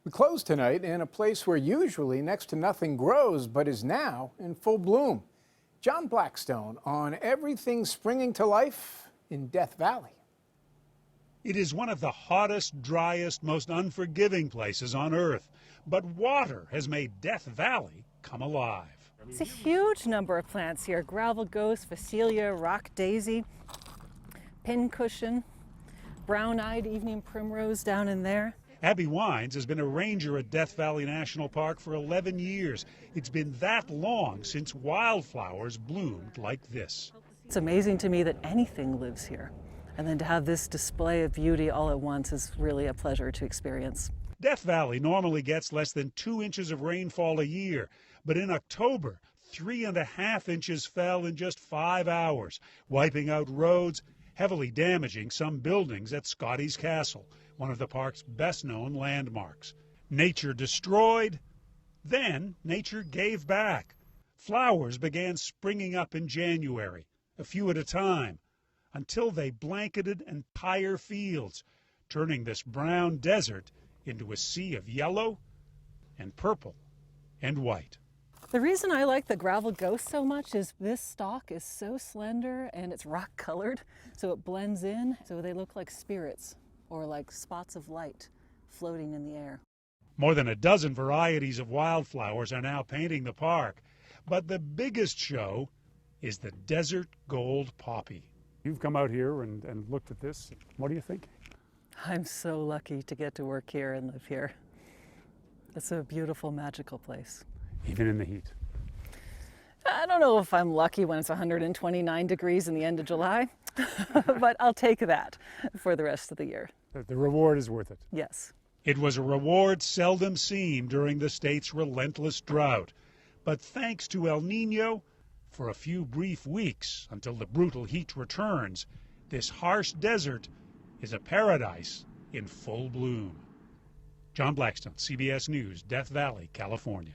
We close tonight in a place where usually next to nothing grows, but is now in full bloom. John Blackstone on everything springing to life in Death Valley. It is one of the hottest, driest, most unforgiving places on Earth. But water has made Death Valley come alive. It's a huge number of plants here. Gravel ghost, Phacelia, rock daisy, pincushion, brown-eyed evening primrose down in there. Abby Wines has been a ranger at Death Valley National Park for 11 years. It's been that long since wildflowers bloomed like this. It's amazing to me that anything lives here. And then to have this display of beauty all at once is really a pleasure to experience. Death Valley normally gets less than 2 inches of rainfall a year, but in October, 3.5 inches fell in just 5 hours, wiping out roads, heavily damaging some buildings at Scotty's Castle, one of the park's best-known landmarks. Nature destroyed, then nature gave back. Flowers began springing up in January, a few at a time, until they blanketed entire fields, turning this brown desert into a sea of yellow and purple and white. The reason I like the gravel ghost so much is this stalk is so slender and it's rock colored, so it blends in, so they look like spirits or like spots of light floating in the air. More than a dozen varieties of wildflowers are now painting the park, but the biggest show is the desert gold poppy. You've come out here and looked at this. What do you think? I'm so lucky to get to work here and live here. It's a beautiful, magical place. Even in the heat? I don't know if I'm lucky when it's 129 degrees in the end of July, but I'll take that for the rest of the year. The reward is worth it. Yes. It was a reward seldom seen during the state's relentless drought. But thanks to El Nino, for a few brief weeks until the brutal heat returns, this harsh desert is a paradise in full bloom. John Blackstone, CBS News, Death Valley, California.